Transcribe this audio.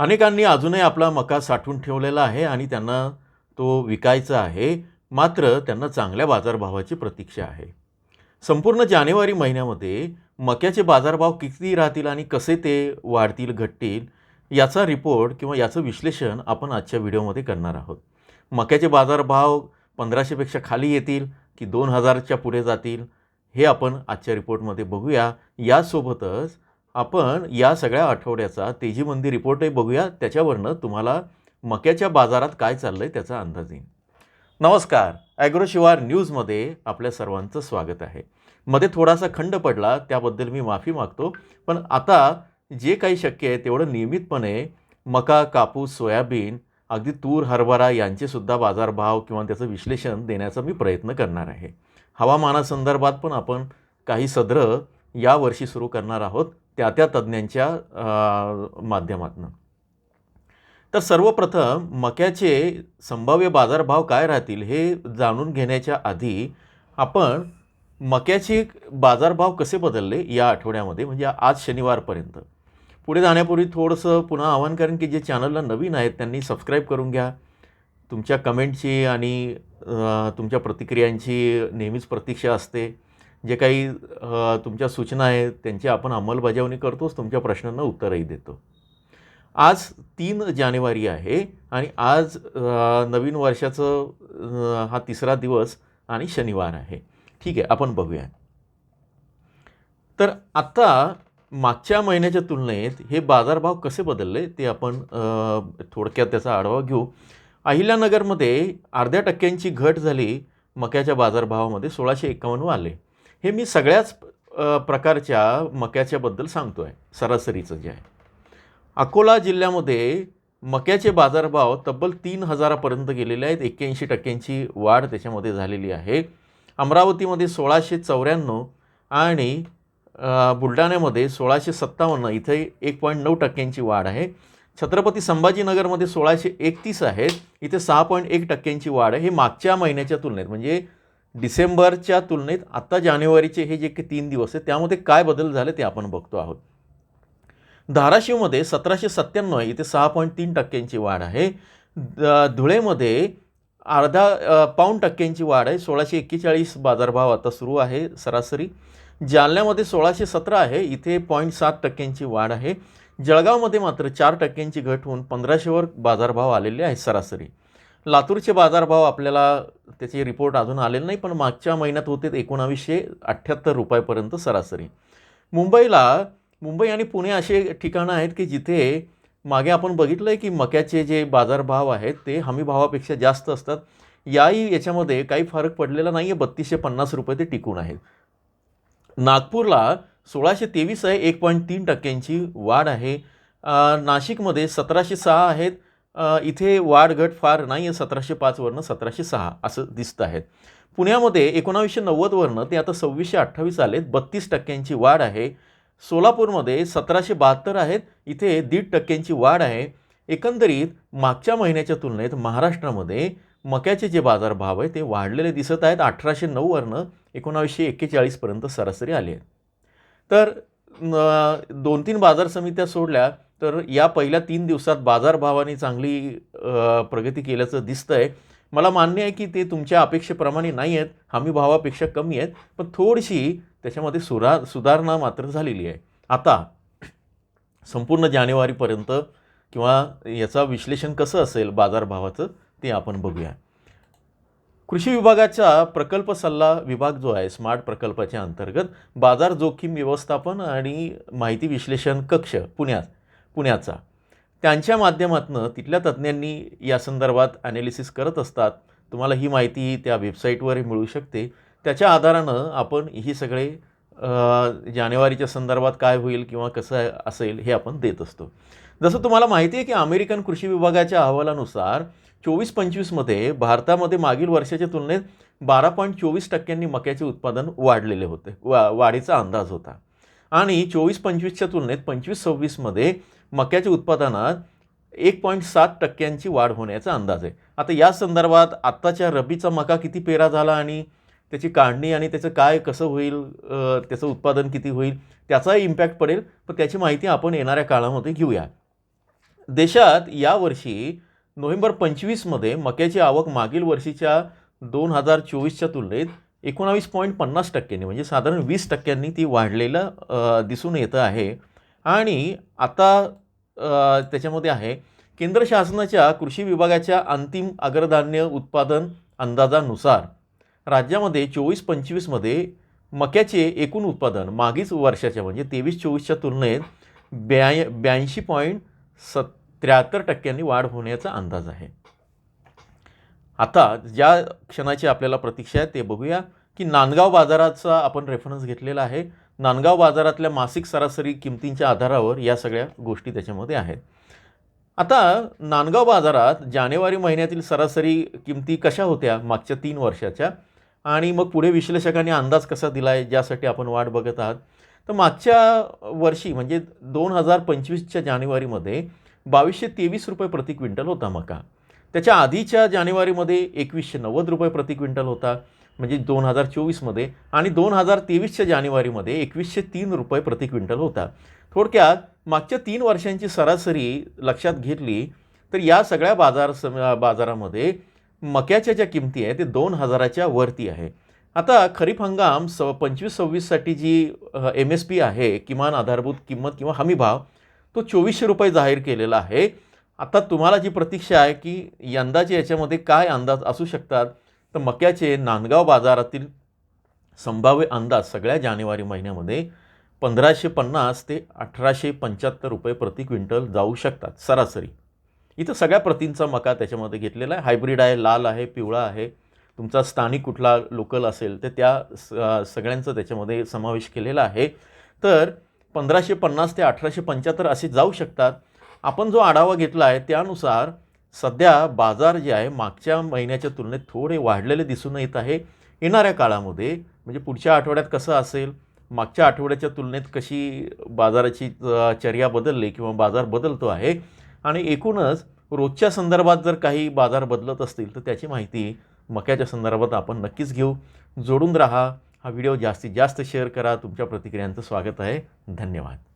अनेकांनी अजूनही आपला मका साठवून ठेवलेला आहे आणि त्यांना तो विकायचा आहे. मात्र त्यांना चांगल्या बाजारभावाची प्रतीक्षा आहे. संपूर्ण जानेवारी महिन्यामध्ये मक्याचे बाजारभाव किती राहतील आणि कसे ते वाढतील, घटतील याचा रिपोर्ट किंवा याचं विश्लेषण आपण आजच्या व्हिडिओमध्ये करणार आहोत. मक्याचे बाजारभाव 1500 पेक्षा खाली येतील की 2000च्या पुढे जातील हे आपण आजच्या रिपोर्टमध्ये बघूया. यासोबतच आपण या सगळ्या आठवड्याचा तेजीमंदी रिपोर्टही बघूया. त्याच्यावरनं तुम्हाला मक्याच्या बाजारात काय चाललंय त्याचा अंदाज येईल. नमस्कार, ॲग्रो शिवार न्यूजमध्ये आपल्या सर्वांचं स्वागत आहे. मध्ये थोडासा खंड पडला त्याबद्दल मी माफी मागतो. पण आता जे काही शक्य आहे तेवढं नियमितपणे मका, कापूस, सोयाबीन, अगदी तूर, हरभरा यांचेसुद्धा बाजारभाव किंवा त्याचं विश्लेषण देण्याचा मी प्रयत्न करणार आहे. हवामानासंदर्भात पण आपण काही सदरं यावर्षी सुरू करणार आहोत त्या तज्ज्ञांच्या माध्यमातून. तर सर्वप्रथम मक्याचे संभाव्य बाजारभाव काय राहतील हे जाणून घेण्याच्या आधी आपण मक्याचे बाजारभाव कसे बदलले या आठवड्यामध्ये म्हणजे आज शनिवारपर्यंत पुढे जाण्यापूर्वी थोडंसं पुन्हा आवाहन करेन की जे चॅनलला नवीन आहेत त्यांनी सबस्क्राईब करून घ्या. तुमच्या कमेंटची आणि तुमच्या प्रतिक्रियांची नेहमीच प्रतीक्षा असते. जे काही तुमच्या सूचना आहेत त्यांची आपण अंमलबजावणी करतोच, तुमच्या प्रश्नांना उत्तरही देतो. आज 3 जानेवारी आहे आणि आज नवीन वर्षाचं हा तिसरा दिवस आणि शनिवार आहे. ठीक आहे, आपण बघूया. तर आत्ता मागच्या महिन्याच्या तुलनेत हे बाजारभाव कसे बदलले ते आपण थोडक्यात त्याचा आढावा घेऊ. अहिल्यानगरमध्ये 0.5% घट झाली. मक्याच्या बाजारभावामध्ये 1651 आले. हे मी सगळ्याच प्रकारच्या मक्याच्याबद्दल सांगतो आहे, सरासरीचं जे आहे. अकोला जिल्ह्यामध्ये मक्याचे बाजारभाव तब्बल 3000पर्यंत गेलेले आहेत. 81% वाढ त्याच्यामध्ये झालेली आहे. अमरावतीमध्ये 1694 आणि बुलढाण्यामध्ये 1657, इथे 1.9% वाढ आहे. छत्रपती संभाजीनगरमध्ये 1631 आहेत, इथे 6.1% वाढ आहे. हे मागच्या महिन्याच्या तुलनेत म्हणजे डिसेंबरच्या तुलनेत आत्ता जानेवारीचे हे जे 3 दिवस आहेत त्यामध्ये काय बदल झाले ते आपण बघतो आहोत. धाराशिवमध्ये 1797 आहे, इथे 6.3% वाढ आहे. धुळेमध्ये अर्धा पाऊण टक्क्यांची वाढ आहे. 1641 बाजारभाव आता सुरू आहे सरासरी. जालन्यामध्ये 1617 आहे, इथे 0.7% वाढ आहे. जळगावमध्ये मात्र 4% घट होऊन 1500वर बाजारभाव आलेले आहेत सरासरी. लातूरचे बाजारभाव आपल्याला त्याचे रिपोर्ट अजून आलेले नाही, पण मागच्या महिन्यात होते 1978 रुपयापर्यंत सरासरी. मुंबई आणि पुणे असे ठिकाणं आहेत की जिथे मागे आपण बघितलं आहे की मक्याचे जे बाजारभाव आहेत ते हमी भावापेक्षा जास्त असतात. याच्यामध्ये काही फरक पडलेला नाही आहे. 3250 रुपये ते टिकून आहेत. नागपूरला 1623 आहे, 1.3% वाढ आहे. नाशिकमध्ये 1706 आहेत, इथे वाढ घट फार नाही आहे. 1705वरनं 1706 असं दिसतं आहेत. पुण्यामध्ये 1990वरनं ते आता 2628 आलेत, 32% वाढ आहे. सोलापूरमध्ये 1772 आहेत, इथे 1.5% वाढ आहे. एकंदरीत मागच्या महिन्याच्या तुलनेत महाराष्ट्रामध्ये मक्याचे जे बाजारभाव आहे ते वाढलेले दिसत आहेत. 1809वरनं 1941पर्यंत सरासरी आले आहेत. तर 2-3 बाजार समित्या सोडल्या तर या पहिल्या 3 दिवसात बाजारभावाने चांगली प्रगती केल्याचं दिसतं आहे. मला मान्य आहे की ते तुमच्या अपेक्षेप्रमाणे नाही आहेत, हमी भावापेक्षा कमी आहेत, पण थोडीशी त्याच्यामध्ये सुधारणा मात्र झालेली आहे. आता संपूर्ण जानेवारीपर्यंत किंवा याचा विश्लेषण कसं असेल बाजारभावाचं ते आपण बघूया. कृषी विभागाचा प्रकल्प सल्ला विभाग जो आहे स्मार्ट प्रकल्पाच्या अंतर्गत बाजार जोखीम व्यवस्थापन आणि माहिती विश्लेषण कक्ष पुण्याचा त्यांच्या माध्यमातून तिथल्या तज्ज्ञांनी या संदर्भात ॲनालिसिस करत असतात. तुम्हाला ही माहिती त्या वेबसाईटवर मिळू शकते. त्याच्या आधारानं आपण ही सगळे जानेवारीच्या संदर्भात काय होईल किंवा कसं असेल हे आपण देत असतो. जसं तुम्हाला माहिती आहे की अमेरिकन कृषी विभागाच्या अहवालानुसार 24-25मध्ये भारतामध्ये मागील वर्षाच्या तुलनेत 12.24% मक्याचे उत्पादन वाढलेले होते. वाढीचा अंदाज होता आणि 24-25च्या तुलनेत 25-26मध्ये मक्याच्या उत्पादनात 1.7% वाढ होण्याचा अंदाज आहे. आता या संदर्भात आत्ताच्या रब्बीचा मका किती पेरा झाला आणि त्याची काढणी आणि त्याचं काय कसं होईल, त्याचं उत्पादन किती होईल त्याचाही इम्पॅक्ट पडेल, पण त्याची माहिती आपण येणाऱ्या काळामध्ये घेऊया. देशात यावर्षी नोव्हेंबर 25मध्ये मक्याची आवक मागील वर्षीच्या 2024च्या तुलनेत 19.50%नी म्हणजे साधारण 20%नी ती वाढलेलं दिसून येतं आहे. आणि आता त्याच्यामध्ये आहे केंद्र शासनाच्या कृषी विभागाच्या अंतिम अग्रधान्य उत्पादन अंदाजानुसार राज्यामध्ये 24-25मध्ये मक्याचे एकूण उत्पादन मागील वर्षाच्या म्हणजे 23-24च्या तुलनेत 82.73%नी वाढ होण्याचा अंदाज आहे. आता ज्या क्षणाची आपल्याला प्रतीक्षा आहे ते बघूया की नांदगाव बाजाराचा आपण रेफरन्स घेतलेला आहे. नांदगाव बाजारातल्या मासिक सरासरी किमतींच्या आधारावर या सगळ्या गोष्टी त्याच्यामध्ये आहेत. आता नांदगाव बाजारात जानेवारी महिन्यातील सरासरी किमती कशा होत्या मागच्या 3 वर्षाच्या आणि मग पुढे विश्लेषकांनी अंदाज कसा दिला आहे ज्यासाठी आपण वाट बघत आहात. तर मागच्या वर्षी म्हणजे 2025च्या जानेवारीमध्ये 2223 रुपये प्रति क्विंटल होता मका. त्याच्या आधीच्या जानेवारीमध्ये 2190 रुपये प्रति क्विंटल होता म्हणजे 2024मध्ये आणि 2023च्या जानेवारीमध्ये 2103 रुपये प्रति क्विंटल होता. थोडक्यात मागच्या 3 वर्षांची सरासरी लक्षात घेतली तर या सगळ्या बाजारामध्ये मक्याच्या ज्या किमती आहे ते 2000च्या वरती आहे. आता खरीप हंगाम 25-26साठी जी MSP आहे किमान आधारभूत किंमत किंवा हमी भाव तो 2400 रुपये जाहीर केलेला आहे. आता तुम्हाला जी प्रतीक्षा आहे की यंदाचे याच्यामध्ये काय अंदाज असू शकतात तर मक्याचे नांदगाव बाजारातील संभाव्य अंदाज सगळ्या जानेवारी महिन्यामध्ये 1550 ते 1875 रुपये प्रति क्विंटल जाऊ शकतात सरासरी. इथं सगळ्या प्रतींचा मका त्याच्यामध्ये घेतलेला आहे. हायब्रिड आहे, लाल आहे, पिवळा आहे. तुमचा स्थानिक कुठला लोकल असेल तर त्या सगळ्यांचं त्याच्यामध्ये समावेश केलेला आहे. तर 1550 ते 1875 असे जाऊ शकतात. आपण जो आढावा घेतला आहे त्यानुसार सध्या बाजार जे आहे मागच्या महिन्याच्या तुलनेत थोडे वाढलेले दिसून येत आहे. येणाऱ्या काळामध्ये म्हणजे पुढच्या आठवड्यात कसं असेल, मागच्या आठवड्याच्या तुलनेत कशी बाजाराची चर्या बदलली किंवा बाजार बदलतो आहे आणि एकूणच रोजच्या संदर्भात जर काही बाजार बदलत असतील तर त्याची माहिती मक्याच्या संदर्भात आपण नक्कीच घेऊ. जोडून राहा. हा व्हिडिओ जास्तीत जास्त शेअर करा. तुमच्या प्रतिक्रियांचं स्वागत आहे. धन्यवाद.